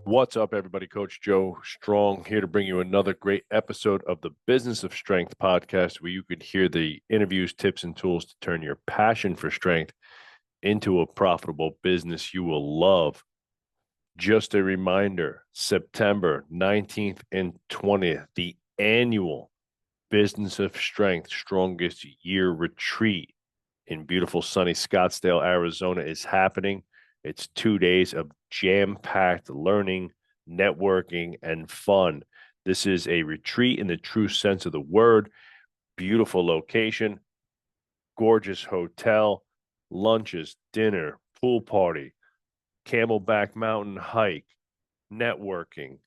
What's up, everybody? Coach Joe Strong here to bring you another great episode of the Business of Strength podcast, where you could hear the interviews, tips, and tools to turn your passion for strength into a profitable business you will love. Just a reminder, September 19th and 20th, the annual Business of Strength Strongest Year Retreat in beautiful sunny Scottsdale, Arizona is happening. It's 2 days of jam-packed learning, networking, and fun. This is a retreat in the true sense of the word. Beautiful location, gorgeous hotel, lunches, dinner, pool party, Camelback Mountain hike, networking,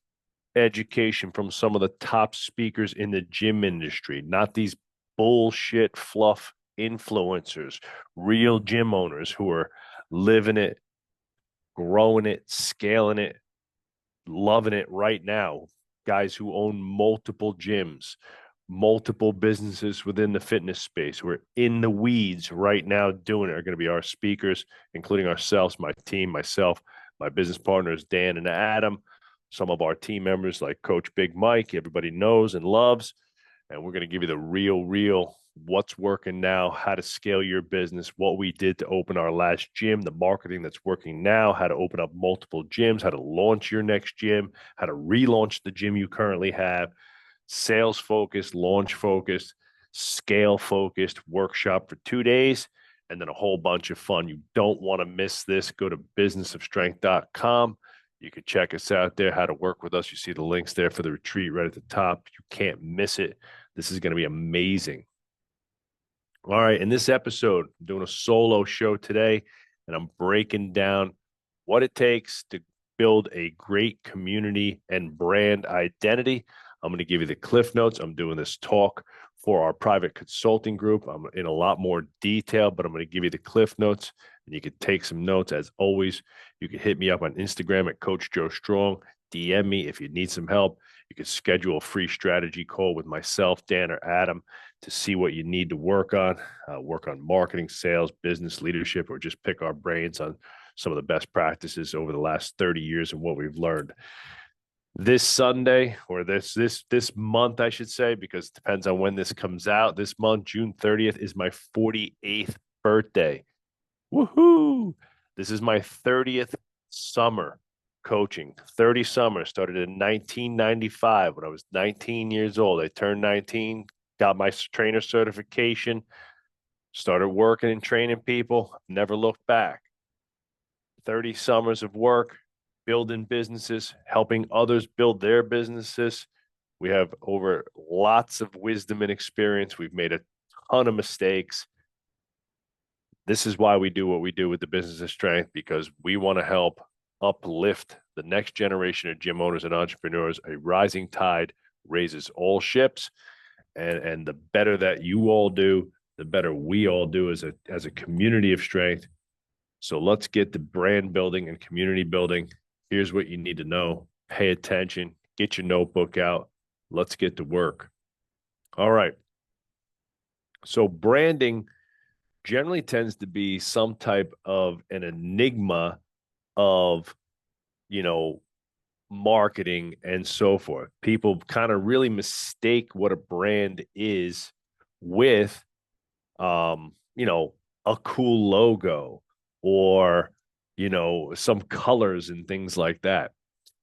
education from some of the top speakers in the gym industry, not these bullshit fluff influencers, real gym owners who are living it, growing it, scaling it, loving it right now. Guys who own multiple gyms, multiple businesses within the fitness space. We're in the weeds right now doing it. Are going to be our speakers, including ourselves, my team, myself, my business partners, Dan and Adam, some of our team members like Coach Big Mike, everybody knows and loves. And we're going to give you the real what's working now, how to scale your business, what we did to open our last gym, the marketing that's working now, how to open up multiple gyms, how to launch your next gym, how to relaunch the gym you currently have, sales focused, launch focused, scale focused workshop for 2 days, and then a whole bunch of fun. You don't want to miss this. Go to businessofstrength.com. You could check us out there, how to work with us. You see the links there for the retreat right at the top. You can't miss it. This is going to be amazing. All right, in this episode, I'm doing a solo show today, and I'm breaking down what it takes to build a great community and brand identity. I'm going to give you the cliff notes. I'm doing this talk for our private consulting group. I'm in a lot more detail, but I'm going to give you the cliff notes, and you can take some notes. As always, you can hit me up on Instagram at Coach Joe Strong. DM me if you need some help. You can schedule a free strategy call with myself, Dan, or Adam to see what you need to work on marketing, sales, business leadership, or just pick our brains on some of the best practices over the last 30 years and what we've learned. This Sunday, or this month, I should say, because it depends on when this comes out. This month, June 30th, is my 48th birthday. Woohoo! This is my 30th summer coaching. 30 summers. Started in 1995 when I was 19 years old. I turned 19, got my trainer certification, started working and training people, never looked back. 30 summers of work, building businesses, helping others build their businesses. We have over lots of wisdom and experience. We've made a ton of mistakes. This is why we do what we do with the Business of Strength, because we want to help uplift the next generation of gym owners and entrepreneurs. A rising tide raises all ships. And the better that you all do, the better we all do as a community of strength. So let's get the brand building and community building. Here's what you need to know. Pay attention. Get your notebook out. Let's get to work. All right. So branding generally tends to be some type of an enigma of, marketing and so forth. People kind of really mistake what a brand is with, a cool logo or, some colors and things like that.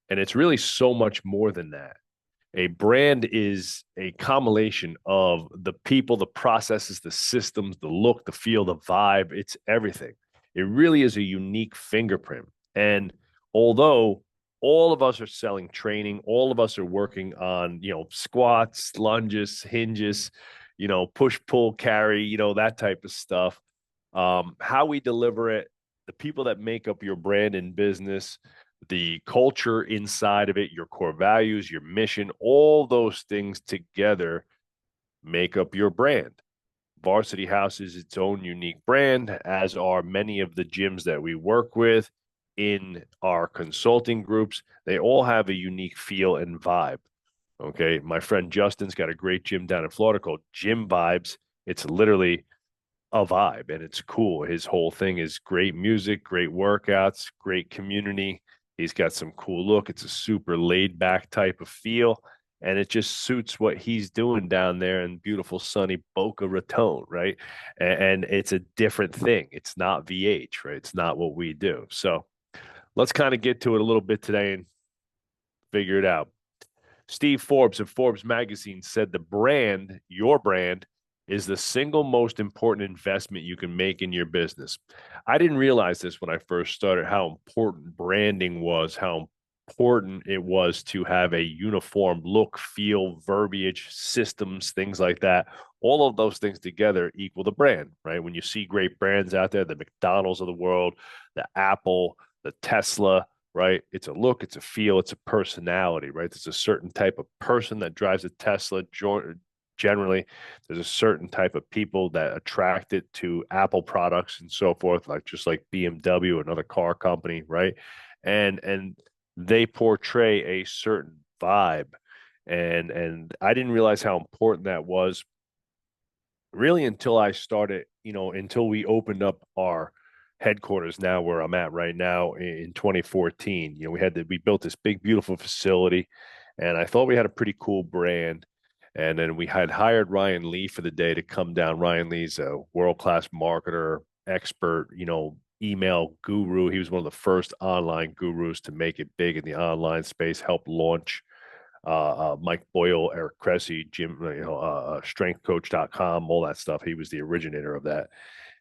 And it's really so much more than that. A brand is a combination of the people, the processes, the systems, the look, the feel, the vibe. It's everything. It really is a unique fingerprint. And although all of us are selling training, all of us are working on, squats, lunges, hinges, push, pull, carry, that type of stuff. How we deliver it, the people that make up your brand and business, the culture inside of it, your core values, your mission, all those things together make up your brand. Varsity House is its own unique brand, as are many of the gyms that we work with in our consulting groups. They all have a unique feel and vibe. Okay. My friend Justin's got a great gym down in Florida called Gym Vibes. It's literally a vibe and it's cool. His whole thing is great music, great workouts, great community. He's got some cool look. It's a super laid back type of feel. And it just suits what he's doing down there in beautiful sunny Boca Raton, right? And it's a different thing. It's not VH, right? It's not what we do. So let's kind of get to it a little bit today and figure it out. Steve Forbes of Forbes magazine said the brand, your brand, is the single most important investment you can make in your business. I didn't realize this when I first started, how important branding was, how important it was to have a uniform look, feel, verbiage, systems, things like that. All of those things together equal the brand, right? When you see great brands out there, the McDonald's of the world, the Apple, the Tesla, right? It's a look, it's a feel, it's a personality, right? There's a certain type of person that drives a Tesla. Generally, there's a certain type of people that attract it to Apple products and so forth, like just like BMW, another car company, right? And they portray a certain vibe. And I didn't realize how important that was really until I started, until we opened up our headquarters now where I'm at right now in 2014. We built this big, beautiful facility, and I thought we had a pretty cool brand. And then we had hired Ryan Lee for the day to come down. Ryan Lee's a world-class marketer, expert, email guru. He was one of the first online gurus to make it big in the online space, help launch Mike Boyle, Eric Cressy, Jim, strengthcoach.com, all that stuff. He was the originator of that.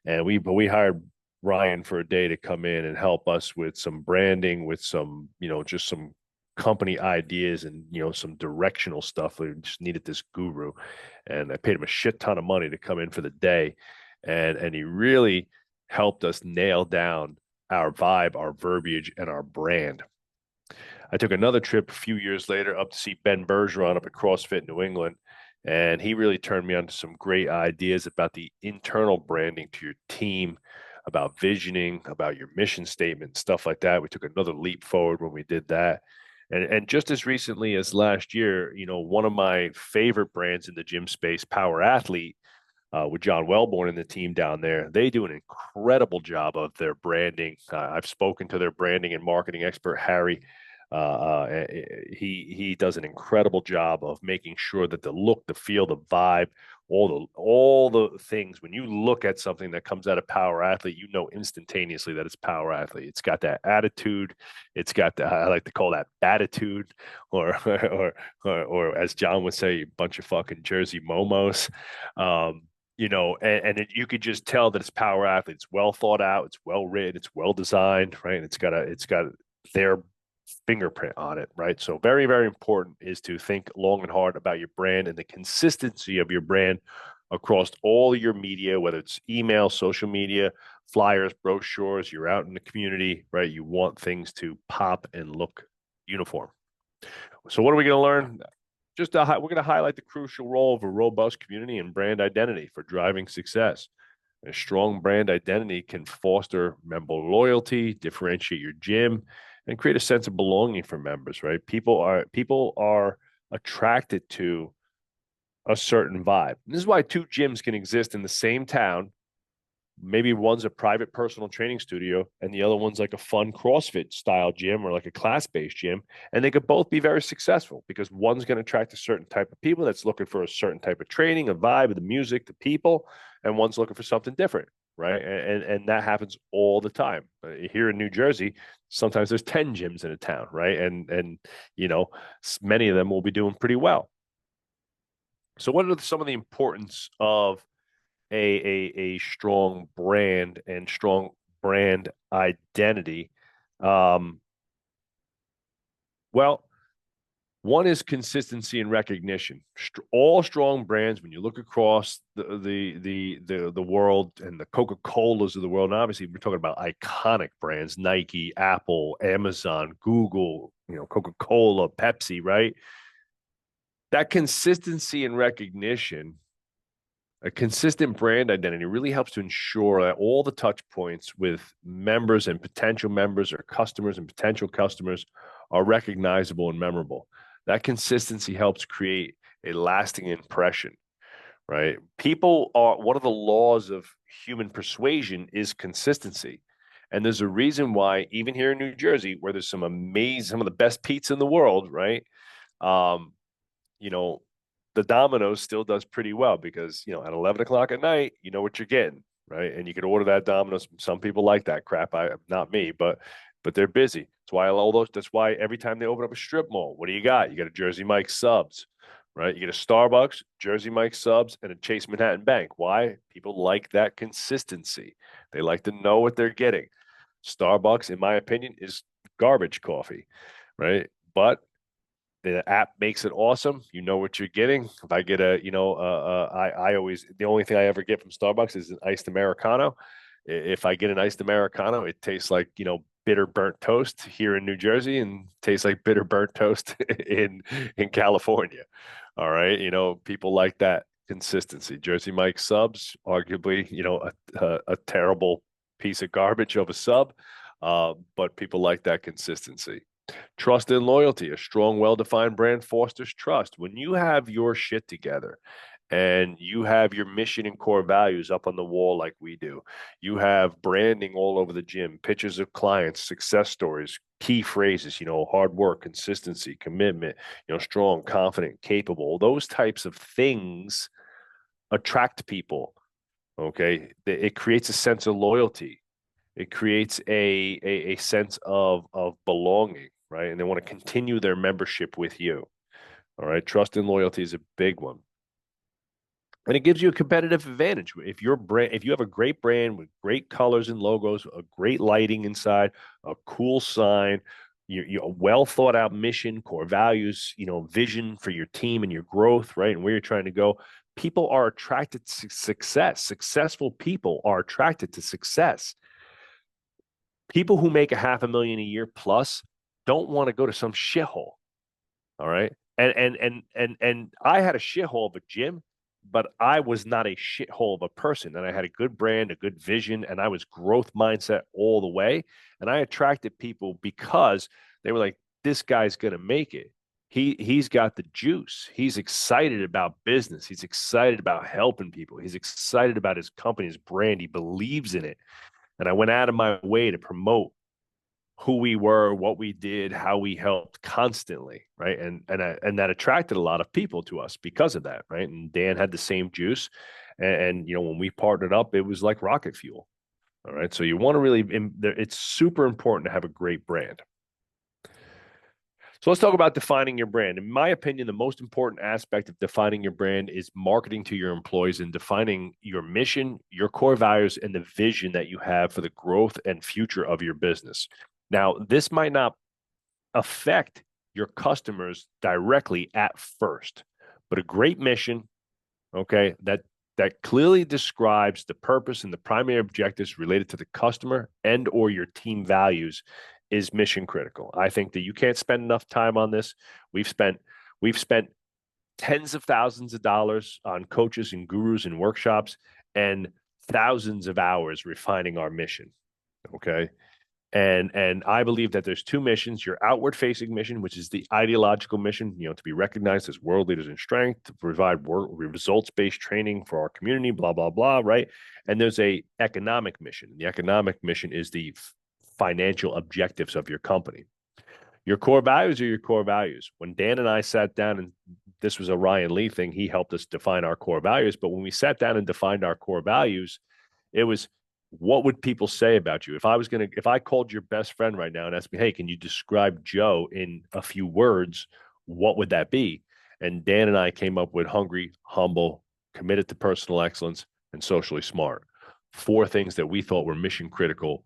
And we hired Ryan for a day to come in and help us with some branding, with some, just some company ideas and, some directional stuff. We just needed this guru. And I paid him a shit ton of money to come in for the day. And he really helped us nail down our vibe, our verbiage, and our brand. I took another trip a few years later up to see Ben Bergeron up at CrossFit New England, and he really turned me on to some great ideas about the internal branding to your team, about visioning, about your mission statement, stuff like that. We took another leap forward when we did that. And just as recently as last year, one of my favorite brands in the gym space, Power Athlete, with John Wellborn and the team down there. They do an incredible job of their branding. I've spoken to their branding and marketing expert, Harry. He does an incredible job of making sure that the look, the feel, the vibe, all the things. When you look at something that comes out of Power Athlete, you know instantaneously that it's Power Athlete. It's got that attitude. It's got that, I like to call that batitude, or or as John would say, a bunch of fucking Jersey momos. And you could just tell that it's Power Athlete. It's well thought out. It's well written. It's well designed, right? And it's got their fingerprint on it, right? So very, very important is to think long and hard about your brand and the consistency of your brand across all your media, whether it's email, social media, flyers, brochures, you're out in the community, right? You want things to pop and look uniform. So what are we going to learn? We're going to highlight the crucial role of a robust community and brand identity for driving success. A strong brand identity can foster member loyalty, differentiate your gym, and create a sense of belonging for members, right? People are attracted to a certain vibe. And this is why two gyms can exist in the same town. Maybe one's a private personal training studio and the other one's like a fun CrossFit style gym or like a class-based gym. And they could both be very successful because one's going to attract a certain type of people that's looking for a certain type of training, a vibe, the music, the people, and one's looking for something different, right? And that happens all the time. Here in New Jersey, sometimes there's 10 gyms in a town, right? And many of them will be doing pretty well. So what are some of the importance of a strong brand and strong brand identity? Well, one is consistency and recognition. All strong brands, when you look across the world and the Coca-Colas of the world, and obviously we're talking about iconic brands, Nike, Apple, Amazon, Google, Coca-Cola, Pepsi, right? That consistency and recognition, a consistent brand identity really helps to ensure that all the touch points with members and potential members or customers and potential customers are recognizable and memorable. That consistency helps create a lasting impression, right? One of the laws of human persuasion is consistency. And there's a reason why, even here in New Jersey, where there's some of the best pizza in the world, right? Um, you know, the Domino's still does pretty well because, at 11 o'clock at night, you know what you're getting, right? And you can order that Domino's. Some people like that crap. Not me, but they're busy. That's why every time they open up a strip mall, what do you got? You got a Jersey Mike subs, right? You get a Starbucks, Jersey Mike subs, and a Chase Manhattan Bank. Why? People like that consistency. They like to know what they're getting. Starbucks, in my opinion, is garbage coffee, right? But the app makes it awesome. You know what you're getting. If I get I always, the only thing I ever get from Starbucks is an iced Americano. If I get an iced Americano, it tastes like, bitter burnt toast here in New Jersey and tastes like bitter burnt toast in California. All right. People like that consistency. Jersey Mike subs, arguably, a terrible piece of garbage of a sub. But people like that consistency. Trust and loyalty. A strong, well defined brand fosters trust. When you have your shit together and you have your mission and core values up on the wall like we do, you have branding all over the gym, pictures of clients, success stories, key phrases, hard work, consistency, commitment, strong, confident, capable, those types of things attract people. Okay. It creates a sense of loyalty. It creates a sense of belonging, right? And they want to continue their membership with you. All right. Trust and loyalty is a big one. And it gives you a competitive advantage. If you have a great brand with great colors and logos, a great lighting inside, a cool sign, you a well thought out mission, core values, vision for your team and your growth, right? And where you're trying to go, people are attracted to success. Successful people are attracted to success. People who make a half a million a year plus don't want to go to some shithole. All right. And I had a shithole of a gym, but I was not a shithole of a person. And I had a good brand, a good vision, and I was growth mindset all the way. And I attracted people because they were like, this guy's gonna make it. He's got the juice. He's excited about business. He's excited about helping people. He's excited about his company, his brand. He believes in it. And I went out of my way to promote who we were, what we did, how we helped constantly, right? And that attracted a lot of people to us because of that, right? And Dan had the same juice, and when we partnered up, it was like rocket fuel. All right, so you want to really, it's super important to have a great brand. So let's talk about defining your brand. In my opinion, the most important aspect of defining your brand is marketing to your employees and defining your mission, your core values, and the vision that you have for the growth and future of your business. Now, this might not affect your customers directly at first, but a great mission, okay, that clearly describes the purpose and the primary objectives related to the customer and or your team values is mission critical. I think that you can't spend enough time on this. We've spent tens of thousands of dollars on coaches and gurus and workshops and thousands of hours refining our mission. Okay. And I believe that there's two missions: your outward facing mission, which is the ideological mission, to be recognized as world leaders in strength, to provide results based training for our community, blah blah blah, right? And there's a economic mission. The economic mission is the financial objectives of your company. Your core values are your core values. When Dan and I sat down, and this was a Ryan Lee thing, he helped us define our core values. But when we sat down and defined our core values, it was, what would people say about you? If I called your best friend right now and asked me, hey, can you describe Joe in a few words? What would that be? And Dan and I came up with hungry, humble, committed to personal excellence, and socially smart. Four things that we thought were mission critical,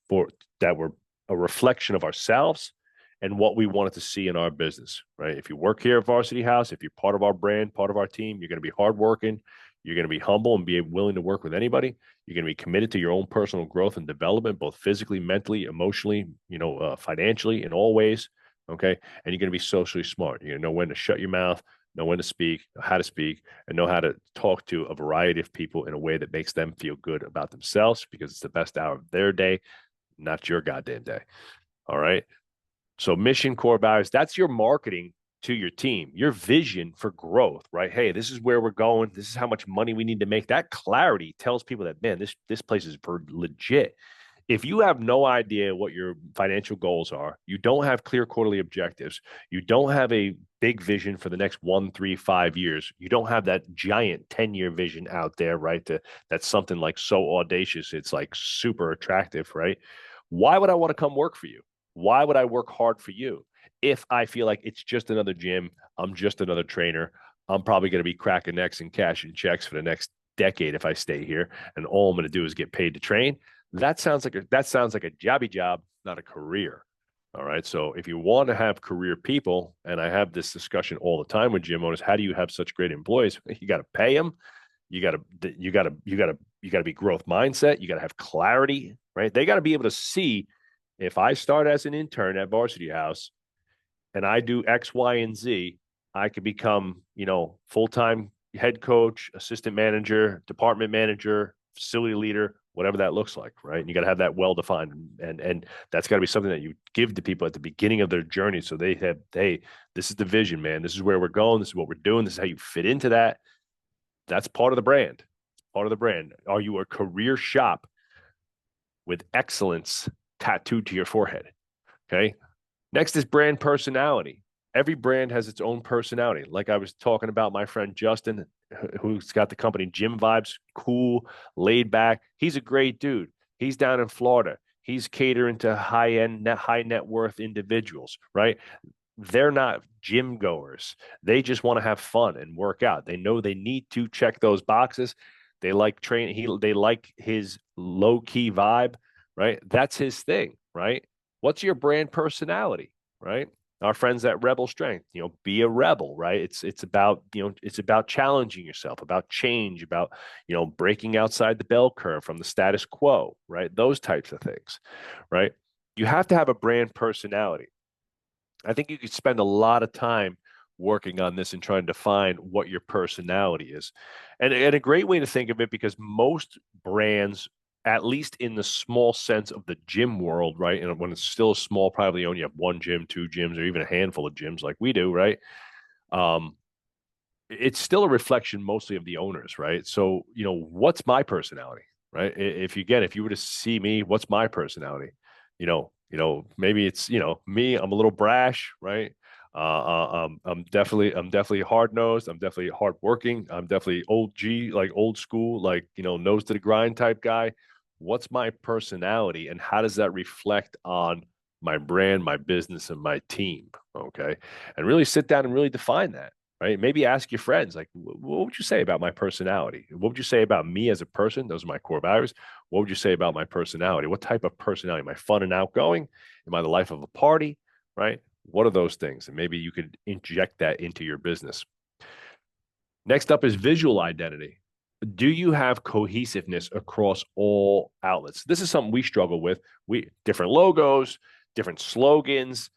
for that were a reflection of ourselves and what we wanted to see in our business, right? If you work here at Varsity House, if you're part of our brand, part of our team, you're going to be hardworking, you're going to be humble and be willing to work with anybody. You're going to be committed to your own personal growth and development, both physically, mentally, emotionally, financially, in all ways. Okay. And you're going to be socially smart. You're going to know when to shut your mouth, know when to speak, know how to speak, and know how to talk to a variety of people in a way that makes them feel good about themselves, because it's the best hour of their day, not your goddamn day. All right. So mission, core values, that's your marketing to your team, your vision for growth, right? Hey, this is where we're going. This is how much money we need to make. That clarity tells people that, man, this place is for legit. If you have no idea what your financial goals are, you don't have clear quarterly objectives, you don't have a big vision for the next 1, 3, 5 years, you don't have that giant 10-year vision out there, right? That's something like so audacious, it's like super attractive, right? Why would I want to come work for you? Why would I work hard for you if I feel like it's just another gym? I'm just another trainer. I'm probably going to be cracking necks and cashing checks for the next decade if I stay here, and all I'm going to do is get paid to train. That sounds like a jobby job, not a career. All right. So if you want to have career people, and I have this discussion all the time with gym owners, how do you have such great employees? You got to pay them. You got to be growth mindset. You got to have clarity, right? They got to be able to see, if I start as an intern at Varsity House and I do X, Y, and Z, I could become, full-time head coach, assistant manager, department manager, facility leader, whatever that looks like, right? And you got to have that well defined, and that's got to be something that you give to people at the beginning of their journey, so they have, hey, this is the vision, man. This is where we're going. This is what we're doing. This is how you fit into that. That's part of the brand. Part of the brand. Are you a career shop with excellence tattooed to your forehead? Okay. Next is brand personality. Every brand has its own personality. Like I was talking about my friend Justin, who's got the company Gym Vibes, cool, laid back. He's a great dude. He's down in Florida. He's catering to high net worth individuals, right? They're not gym goers. They just want to have fun and work out. They know they need to check those boxes. They like training. They like his low key vibe, right? That's his thing, right? What's your brand personality, right? Our friends at Rebel Strength, be a rebel, right? It's about, it's about challenging yourself, about change, about, breaking outside the bell curve from the status quo, right? Those types of things, right? You have to have a brand personality. I think you could spend a lot of time working on this and trying to find what your personality is. And a great way to think of it, because most brands, at least in the small sense of the gym world, right? And when it's still small, probably only have one gym, two gyms, or even a handful of gyms like we do, right? Um, it's still a reflection mostly of the owners, right? So, what's my personality, right? If you were to see me, what's my personality? Maybe it's, me, I'm a little brash, right? I'm definitely hard nosed. I'm definitely hardworking. I'm definitely like old school, like, nose to the grind type guy. What's my personality, and how does that reflect on my brand, my business, and my team? Okay. And really sit down and really define that, right? Maybe ask your friends, like, what would you say about my personality? What would you say about me as a person? Those are my core values. What would you say about my personality? What type of personality? Am I fun and outgoing? Am I the life of a party? Right? What are those things? And maybe you could inject that into your business. Next up is visual identity. Do you have cohesiveness across all outlets? This is something we struggle with. We different logos, different slogans,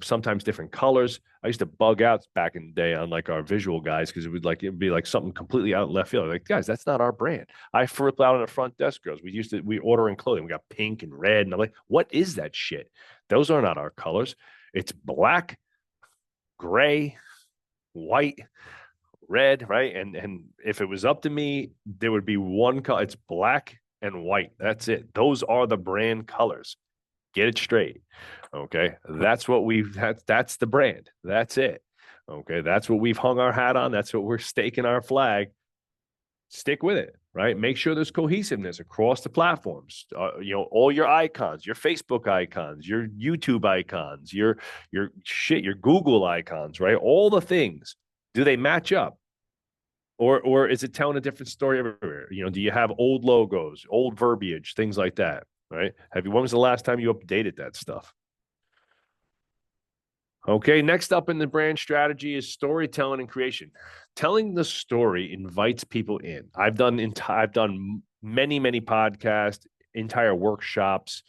sometimes different colors. I used to bug out back in the day on like our visual guys, because it'd be like something completely out in left field. Like, guys, that's not our brand. I flip out on the front desk girls. We order in clothing. We got pink and red. And I'm like, what is that shit? Those are not our colors. It's black, gray, white, red, right? And if it was up to me, there would be one color. It's black and white. That's it. Those are the brand colors. Get it straight. Okay. That's the brand. That's it. Okay. That's what we've hung our hat on. That's what we're staking our flag. Stick with it, right? Make sure there's cohesiveness across the platforms. All your icons, your Facebook icons, your YouTube icons, your Google icons, right? All the things. Do they match up? Or is it telling a different story everywhere? Do you have old logos, old verbiage, things like that, right? When was the last time you updated that stuff? Okay, next up in the brand strategy is storytelling and creation. Telling the story invites people in. I've done many podcasts, entire workshops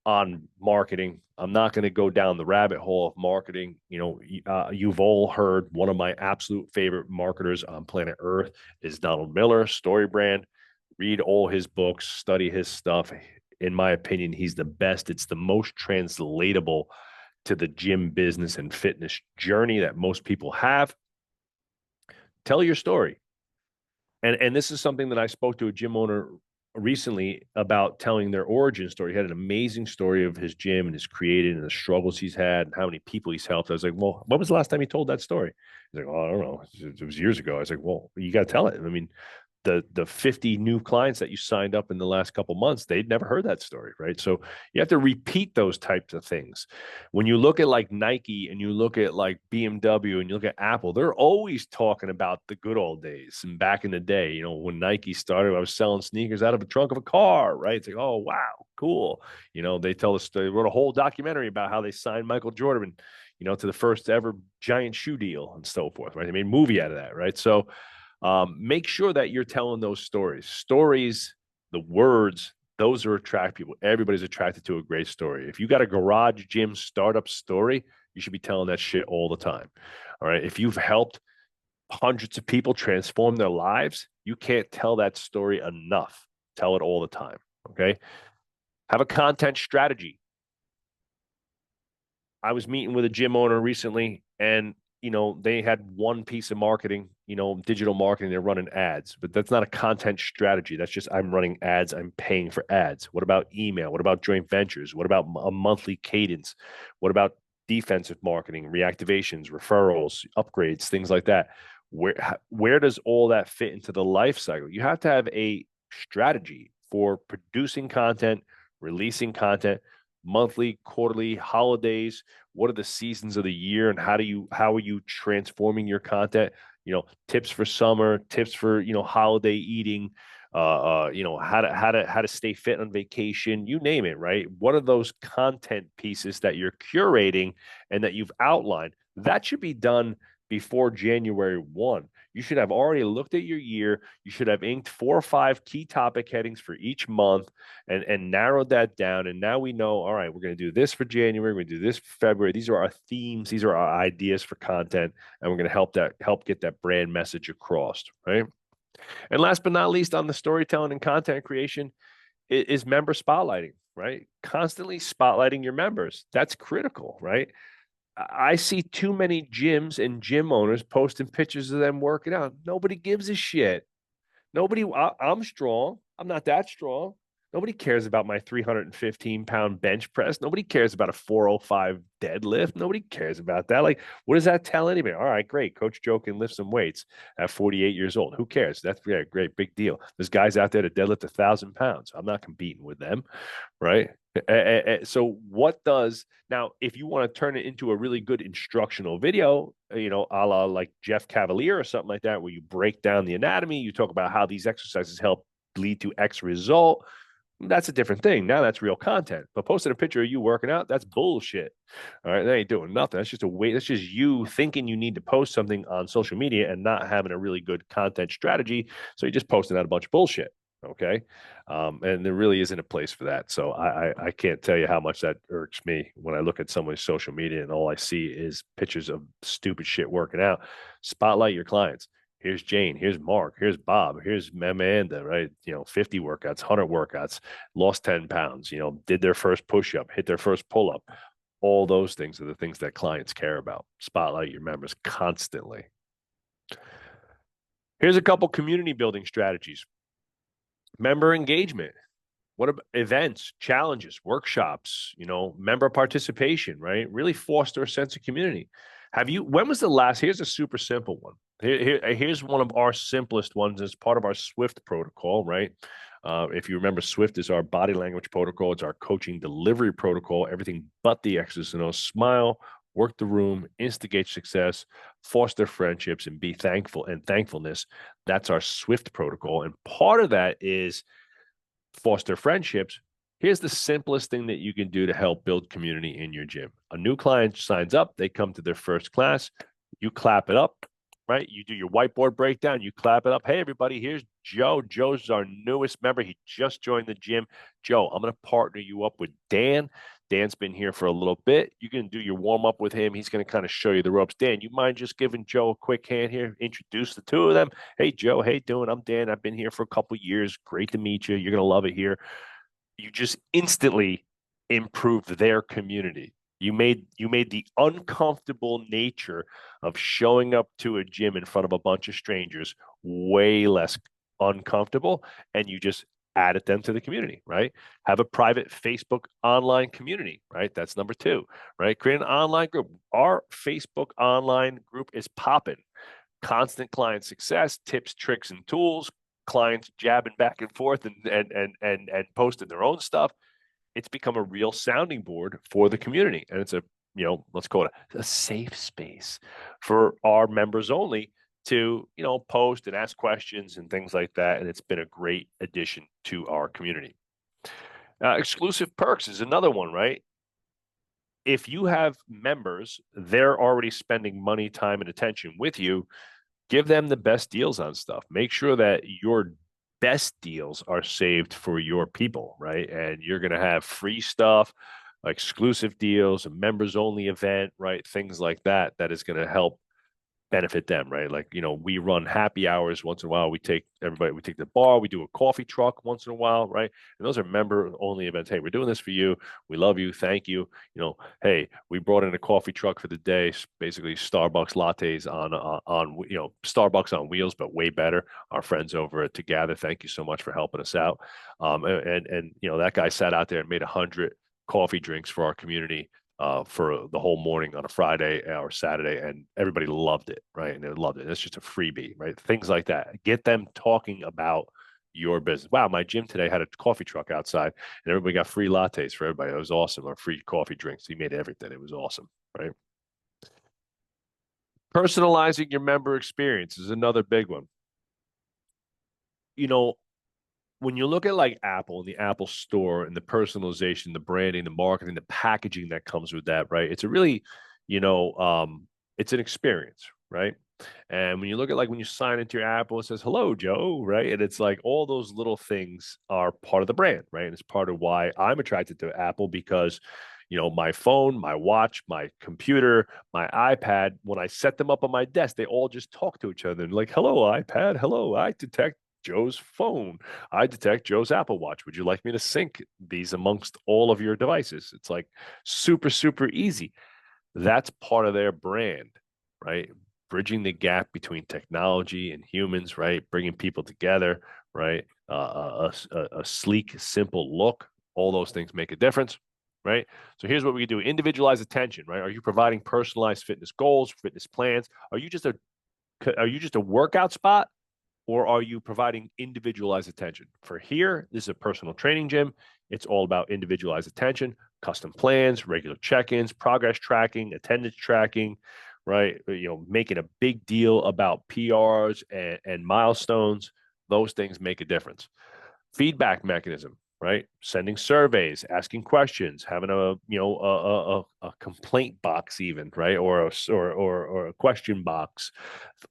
on marketing. I'm not going to go down the rabbit hole of marketing. You've all heard one of my absolute favorite marketers on planet Earth is Donald Miller, Story Brand. Read all his books, study his stuff. In my opinion, he's the best. It's the most translatable to the gym business and fitness journey that most people have. Tell your story. And this is something that I spoke to a gym owner recently about telling their origin story. He had an amazing story of his gym and his created and the struggles he's had and how many people he's helped. I was like, well, when was the last time he told that story? He's like, oh, I don't know. It was years ago. I was like, well, you got to tell it. I mean, the 50 new clients that you signed up in the last couple months, they'd never heard that story, right? So you have to repeat those types of things. When you look at like Nike and you look at like BMW and you look at Apple, they're always talking about the good old days and back in the day. You know, when Nike started, I was selling sneakers out of the trunk of a car, right? It's like, oh wow, cool. You know, they tell us, they wrote a whole documentary about how they signed Michael Jordan, you know, to the first ever giant shoe deal and so forth, right? They made a movie out of that, right? So make sure that you're telling those stories. Stories, the words, those are attract people. Everybody's attracted to a great story. If you got a garage gym startup story, you should be telling that shit all the time. All right. If you've helped hundreds of people transform their lives, you can't tell that story enough. Tell it all the time. Okay. Have a content strategy. I was meeting with a gym owner recently, and they had one piece of marketing, digital marketing. They're running ads, but that's not a content strategy. That's just, I'm running ads. I'm paying for ads. What about email? What about joint ventures? What about a monthly cadence? What about defensive marketing, reactivations, referrals, upgrades, things like that? Where does all that fit into the life cycle? You have to have a strategy for producing content, releasing content, monthly, quarterly, holidays. What are the seasons of the year, and how are you transforming your content? Tips for summer, tips for holiday eating, how to stay fit on vacation, you name it, right? What are those content pieces that you're curating and that you've outlined? That should be done before January 1. You should have already looked at your year. You should have inked 4 or 5 key topic headings for each month and narrowed that down. And now we know, all right, we're going to do this for January. We're going to do this for February. These are our themes. These are our ideas for content. And we're going to help get that brand message across, right? And last but not least, on the storytelling and content creation is member spotlighting, right? Constantly spotlighting your members. That's critical, right? I see too many gyms and gym owners posting pictures of them working out. Nobody gives a shit. I'm strong. I'm not that strong. Nobody cares about my 315-pound bench press. Nobody cares about a 405 deadlift. Nobody cares about that. Like, what does that tell anybody? All right, great. Coach Joe can lift some weights at 48 years old. Who cares? That's great, big deal. There's guys out there to deadlift 1,000 pounds. I'm not competing with them, right? So what does now, if you want to turn it into a really good instructional video, a la like Jeff Cavalier or something like that, where you break down the anatomy, you talk about how these exercises help lead to X result, that's a different thing. Now that's real content. But posting a picture of you working out, that's bullshit. All right, that ain't doing nothing. That's just a way. That's just you thinking you need to post something on social media and not having a really good content strategy. So you're just posting out a bunch of bullshit. Okay. And there really isn't a place for that. So I can't tell you how much that irks me when I look at someone's social media and all I see is pictures of stupid shit working out. Spotlight your clients. Here's Jane, here's Mark, here's Bob, here's Amanda, right? 50 workouts, 100 workouts, lost 10 pounds, did their first push up, hit their first pull up. All those things are the things that clients care about. Spotlight your members constantly. Here's a couple community building strategies. Member engagement. What about events, challenges, workshops, member participation, right? Really foster a sense of community. When was the last, here's a super simple one. Here's one of our simplest ones as part of our SWIFT protocol, right? If you remember, SWIFT is our body language protocol. It's our coaching delivery protocol, everything but the X's and O's. Smile, work the room, instigate success, foster friendships, and be thankful and thankfulness. That's our SWIFT protocol. And part of that is foster friendships. Here's the simplest thing that you can do to help build community in your gym. A new client signs up, they come to their first class, you clap it up, right? You do your whiteboard breakdown, you clap it up. Hey, everybody, here's Joe. Joe's our newest member. He just joined the gym. Joe, I'm going to partner you up with Dan. Dan's been here for a little bit. You can do your warm up with him. He's going to kind of show you the ropes. Dan, you mind just giving Joe a quick hand here? Introduce the two of them. Hey, Joe, hey, doing? I'm Dan. I've been here for a couple of years. Great to meet you. You're going to love it here. You just instantly improved their community. You made the uncomfortable nature of showing up to a gym in front of a bunch of strangers way less uncomfortable, and you just add them to the community, right? Have a private Facebook online community, right? That's number two, right? Create an online group. Our Facebook online group is popping. Constant client success, tips, tricks, and tools, clients jabbing back and forth and posting their own stuff. It's become a real sounding board for the community. And it's a, let's call it a safe space for our members only to, post and ask questions and things like that. And it's been a great addition to our community. Exclusive perks is another one, right? If you have members, they're already spending money, time, and attention with you. Give them the best deals on stuff. Make sure that your best deals are saved for your people, right? And you're going to have free stuff, exclusive deals, a members only event, right? Things like that, that is going to help benefit them, right? Like, we run happy hours once in a while. We take the bar, we do a coffee truck once in a while, right? And those are member only events. Hey, we're doing this for you. We love you. Thank you. Hey, we brought in a coffee truck for the day, basically Starbucks lattes on Starbucks on wheels, but way better. Our friends over at Together, thank you so much for helping us out. And that guy sat out there and made 100 coffee drinks for our community for the whole morning on a Friday or Saturday, and everybody loved it, right? And they loved it. And it's just a freebie, right? Things like that. Get them talking about your business. Wow, my gym today had a coffee truck outside, and everybody got free lattes for everybody. It was awesome, or free coffee drinks. He made everything. It was awesome, right? Personalizing your member experience is another big one. You know, when you look at like Apple and the Apple Store and the personalization, the branding, the marketing, the packaging that comes with that, right? It's a really, it's an experience, right? And when you look at like when you sign into your Apple, it says "Hello, Joe," right? And it's like all those little things are part of the brand, right? And it's part of why I'm attracted to Apple because my phone, my watch, my computer, my iPad, when I set them up on my desk, they all just talk to each other and like, "Hello, iPad. Hello, I detect Joe's phone. I detect Joe's Apple Watch. Would you like me to sync these amongst all of your devices?" It's like super, super easy. That's part of their brand, right? Bridging the gap between technology and humans, right? Bringing people together, right? A sleek, simple look. All those things make a difference, right? So here's what we do: individualized attention, right? Are you providing personalized fitness goals, fitness plans? Are you just a workout spot? Or are you providing individualized attention? For here, this is a personal training gym. It's all about individualized attention, custom plans, regular check-ins, progress tracking, attendance tracking, right? Making a big deal about PRs and milestones. Those things make a difference. Feedback mechanism, right? Sending surveys, asking questions, having a complaint box even, right? Or a question box.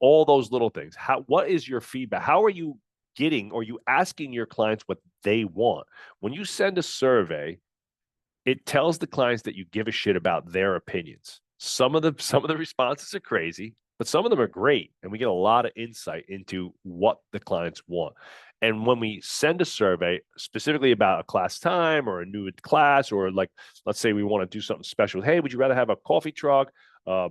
All those little things. What is your feedback? How are you getting or you asking your clients what they want? When you send a survey, it tells the clients that you give a shit about their opinions. Some of the responses are crazy, but some of them are great, and we get a lot of insight into what the clients want. And when we send a survey specifically about a class time or a new class, or like, let's say we want to do something special. Hey, would you rather have a coffee truck,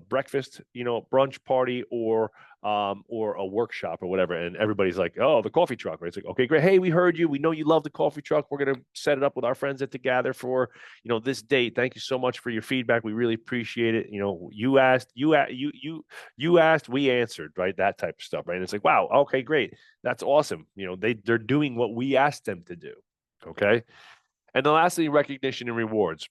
breakfast, brunch party, or a workshop or whatever? And everybody's like, "Oh, the coffee truck." Right? It's like, "Okay, great. Hey, we heard you. We know you love the coffee truck. We're gonna set it up with our friends at Together for this date. Thank you so much for your feedback. We really appreciate it. You asked, you asked, we answered, right? That type of stuff, right?" And it's like, wow, okay, great. That's awesome. They're doing what we asked them to do. Okay. And then lastly, recognition and rewards.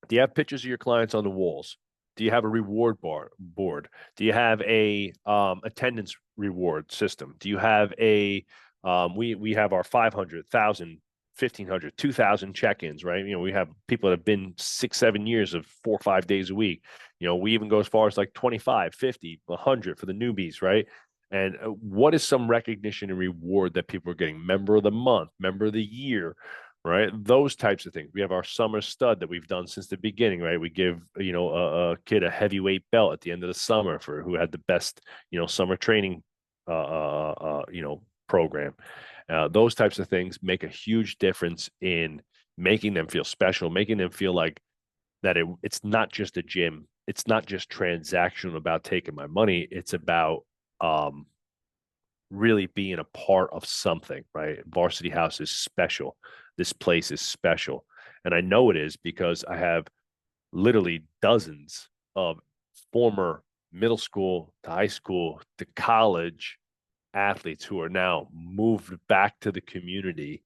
Do you have pictures of your clients on the walls? Do you have a reward board? Do you have a attendance reward system? Do you have a we have our 500, 1,000, 1,500, 2,000 check-ins, right? We have people that have been 6, 7 years of 4 or 5 days a week. We even go as far as like 25, 50, 100 for the newbies, right? And what is some recognition and reward that people are getting? Member of the month, member of the year, right? Those types of things. We have our summer stud that we've done since the beginning, right? We give, a kid a heavyweight belt at the end of the summer for who had the best, summer training, program. Those types of things make a huge difference in making them feel special, making them feel like that it's not just a gym. It's not just transactional about taking my money. It's about really being a part of something, right? Varsity House is special. This place is special. And I know it is because I have literally dozens of former middle school to high school to college athletes who are now moved back to the community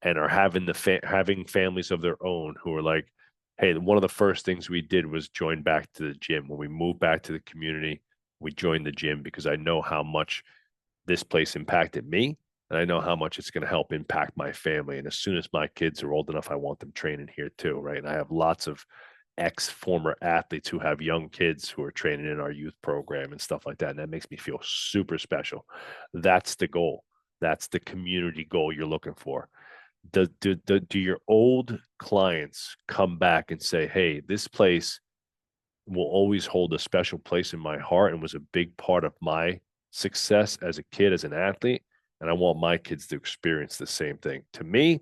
and are having having families of their own who are like, hey, one of the first things we did was join back to the gym. When we moved back to the community, we joined the gym because I know how much this place impacted me, and I know how much it's going to help impact my family. And as soon as my kids are old enough, I want them training here too, right? And I have lots of ex former athletes who have young kids who are training in our youth program and stuff like that. And that makes me feel super special. That's the goal. That's the community goal you're looking for. Do your old clients come back and say, hey, this place will always hold a special place in my heart and was a big part of my success as a kid, as an athlete. And I want my kids to experience the same thing. To me,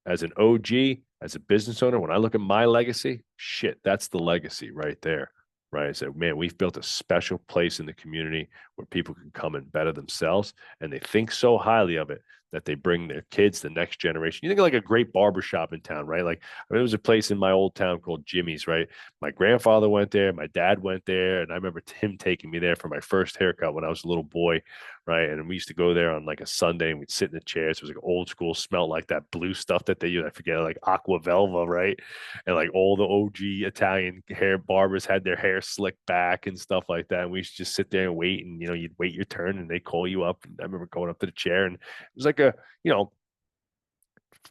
as an OG, as a business owner, when I look at my legacy, shit, that's the legacy right there. Right. I said, man, we've built a special place in the community where people can come and better themselves. And they think so highly of it that they bring their kids, the next generation. You think of like a great barbershop in town, right? Like there was a place in my old town called Jimmy's, right? My grandfather went there, my dad went there, and I remember him taking me there for my first haircut when I was a little boy, right? And we used to go there on like a Sunday and we'd sit in the chairs. It was like old school, smelled like that blue stuff that they use. I forget, like Aqua Velva, right? And like all the OG Italian hair barbers had their hair slicked back and stuff like that. And we used to just sit there and wait, and you'd wait your turn and they call you up. And I remember going up to the chair, and it was like a,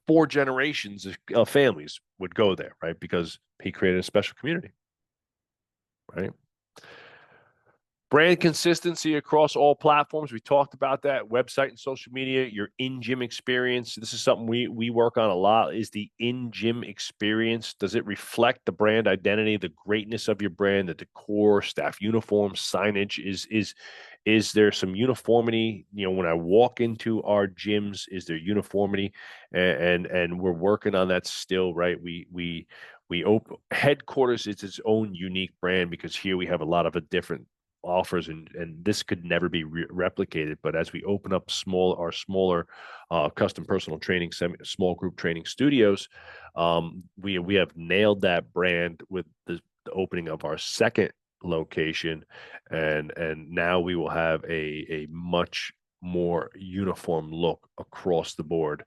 four generations of families would go there, right? Because he created a special community, right? Brand consistency across all platforms. We talked about that. Website and social media, your in-gym experience. This is something we work on a lot, is the in-gym experience. Does it reflect the brand identity, the greatness of your brand, the decor, staff uniform, signage? Is there some uniformity? When I walk into our gyms, is there uniformity? And we're working on that still, right? We open headquarters is its own unique brand because here we have a lot of a different offers, and this could never be replicated. But as we open up our smaller custom personal training small group training studios, we have nailed that brand with the opening of our second location, and now we will have a much more uniform look across the board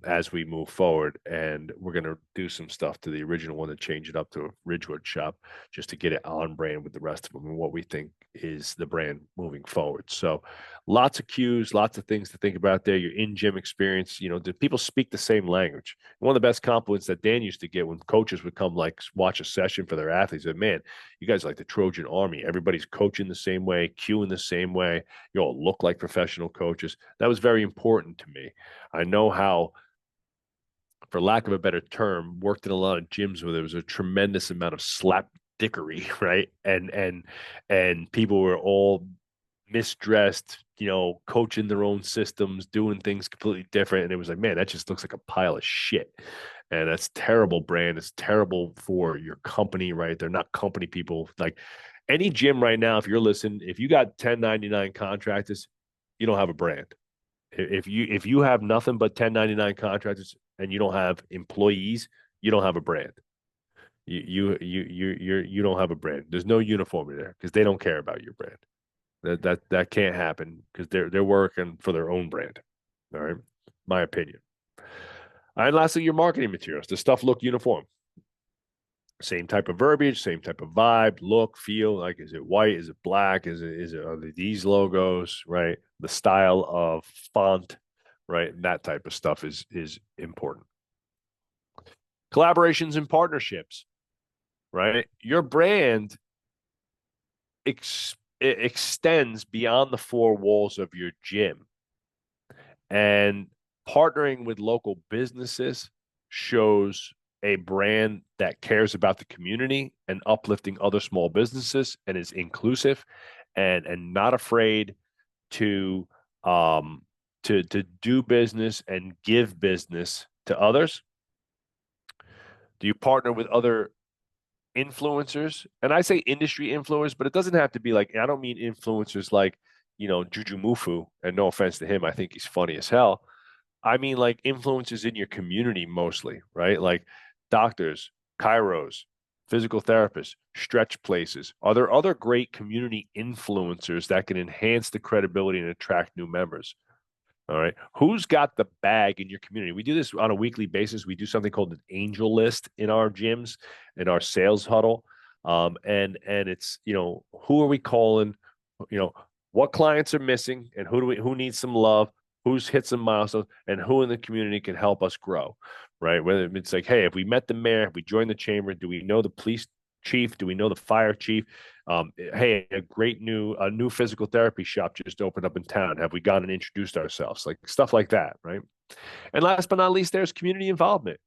as we move forward. And we're going to do some stuff to the original one to change it up to a Ridgewood shop just to get it on brand with the rest of them and what we think is the brand moving forward. So lots of cues, lots of things to think about there. Your in-gym experience, do people speak the same language? One of the best compliments that Dan used to get when coaches would come like watch a session for their athletes, said, man, you guys are like the Trojan army. Everybody's coaching the same way, cueing the same way. You all look like professional coaches. That was very important to me. I know how, for lack of a better term, worked in a lot of gyms where there was a tremendous amount of slapdickery, right? And people were all misdressed, coaching their own systems, doing things completely different. And it was like, man, that just looks like a pile of shit. And that's terrible brand. It's terrible for your company, right? They're not company people. Like any gym right now, if you're listening, if you got 1099 contractors, you don't have a brand. If you have nothing but 1099 contractors and you don't have employees, you don't have a brand. You don't have a brand. There's no uniformity there because they don't care about your brand. That can't happen because they're working for their own brand. All right, my opinion. And lastly, your marketing materials. Does stuff look uniform? Same type of verbiage, same type of vibe, look, feel. Like, is it white? Is it black? Are these logos, right? The style of font, right? And that type of stuff is important. Collaborations and partnerships, right? Your brand it extends beyond the four walls of your gym, and partnering with local businesses shows a brand that cares about the community and uplifting other small businesses and is inclusive and not afraid to to do business and give business to others. Do you partner with other influencers? And I say industry influencers, but it doesn't have to be like, I don't mean influencers like Juju Mufu, and no offense to him, I think he's funny as hell. I mean, like influences in your community mostly, right? Like doctors, chiros, physical therapists, stretch places. Are there other great community influencers that can enhance the credibility and attract new members? All right. Who's got the bag in your community? We do this on a weekly basis. We do something called an angel list in our gyms, in our sales huddle. And it's, who are we calling? You know, what clients are missing and who needs some love, who's hit some milestones, and who in the community can help us grow, right? Whether it's like, hey, if we met the mayor, if we joined the chamber, do we know the police chief? Do we know the fire chief? Hey, a new physical therapy shop just opened up in town. Have we gone and introduced ourselves? Like stuff like that, right? And last but not least, there's community involvement.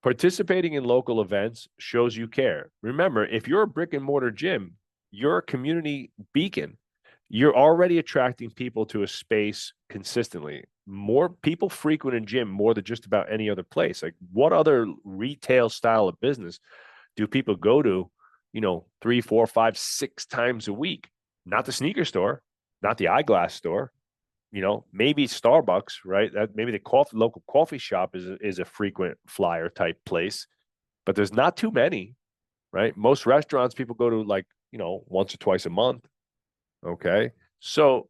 Participating in local events shows you care. Remember, if you're a brick and mortar gym, you're a community beacon. You're already attracting people to a space consistently. More people frequent a gym more than just about any other place. Like, what other retail style of business do people go to, 3, 4, 5, 6 times a week? Not the sneaker store, not the eyeglass store, maybe Starbucks, right? That maybe the local coffee shop is a frequent flyer type place, but there's not too many, right? Most restaurants people go to like, once or twice a month. Okay. So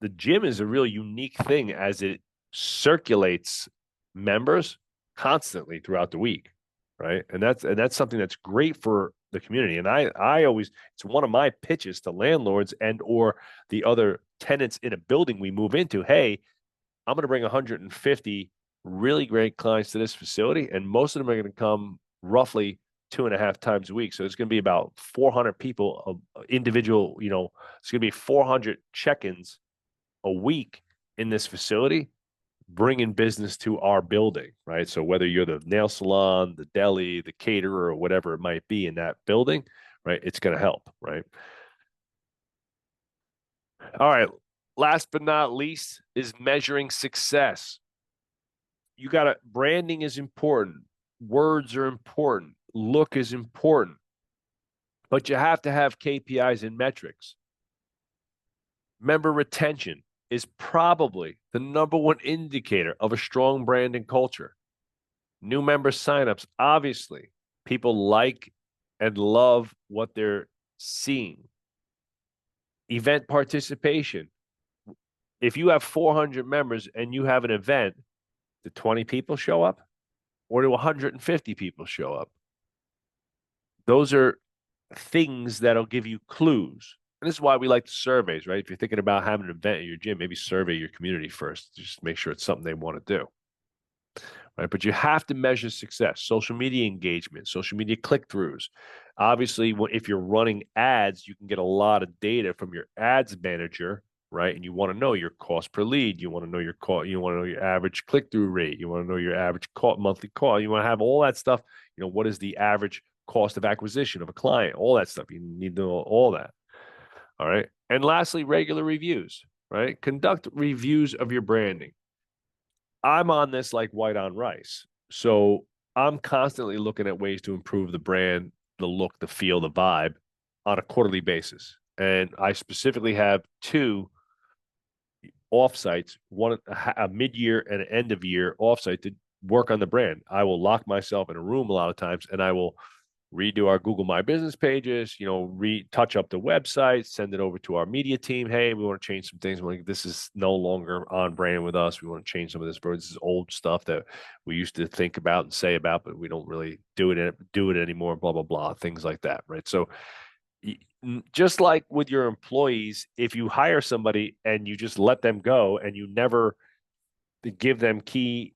the gym is a real unique thing as it circulates members constantly throughout the week, right? And that's something that's great for the community. And I always, it's one of my pitches to landlords and or the other tenants in a building we move into. Hey, I'm going to bring 150 really great clients to this facility, and most of them are going to come roughly 2.5 times a week. So it's going to be about 400 people, individual, it's going to be 400 check-ins a week in this facility, bringing business to our building, right? So whether you're the nail salon, the deli, the caterer, or whatever it might be in that building, right, it's going to help, right? All right. Last but not least is measuring success. Branding is important. Words are important. Look is important. But you have to have KPIs and metrics. Member retention is probably the number one indicator of a strong brand and culture. New member signups, obviously, people like and love what they're seeing. Event participation. If you have 400 members and you have an event, do 20 people show up or do 150 people show up? Those are things that'll give you clues. And this is why we like the surveys, right? If you're thinking about having an event at your gym, maybe survey your community first. Just make sure it's something they want to do. Right. But you have to measure success, social media engagement, social media click-throughs. Obviously, if you're running ads, you can get a lot of data from your ads manager, right? And you want to know your cost per lead. You want to know your call. You want to know your average click-through rate. You want to know your average monthly call. You want to have all that stuff. What is the average cost of acquisition of a client? All that stuff. You need to know all that. All right. And lastly, regular reviews, right? Conduct reviews of your branding. I'm on this like white on rice. So I'm constantly looking at ways to improve the brand, the look, the feel, the vibe on a quarterly basis. And I specifically have two offsites, one a mid-year and an end of year offsite to work on the brand. I will lock myself in a room a lot of times and I will redo our Google My Business pages, touch up the website, send it over to our media team. Hey, we want to change some things. This is no longer on brand with us. We want to change some of this. This is old stuff that we used to think about and say about, but we don't really do it anymore. Blah blah blah, things like that, right? So, just like with your employees, if you hire somebody and you just let them go and you never give them key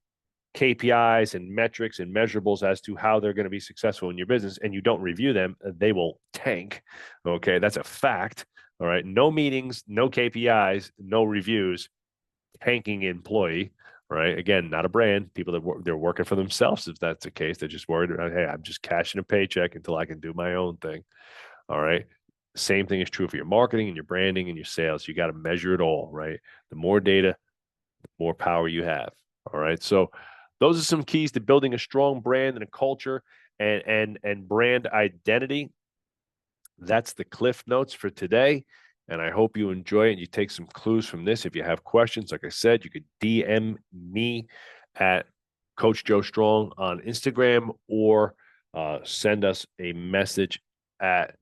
KPIs and metrics and measurables as to how they're going to be successful in your business and you don't review them, they will tank. Okay. That's a fact. All right. No meetings, no KPIs, no reviews, tanking employee. Right. Again, not a brand. People that they're working for themselves. If that's the case, they're just worried about, hey, I'm just cashing a paycheck until I can do my own thing. All right. Same thing is true for your marketing and your branding and your sales. You got to measure it all, right? The more data, the more power you have. All right. So those are some keys to building a strong brand and a culture and brand identity. That's the cliff notes for today. And I hope you enjoy it and you take some clues from this. If you have questions, like I said, you could DM me at Coach Joe Strong on Instagram, or send us a message at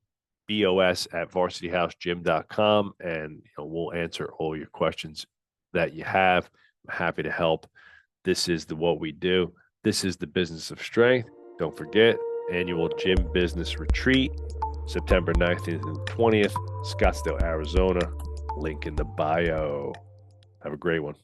bos@varsityhousegym.com, and we'll answer all your questions that you have. I'm happy to help. This is what we do. This is the business of strength. Don't forget, annual gym business retreat, September 19th and 20th, Scottsdale, Arizona. Link in the bio. Have a great one.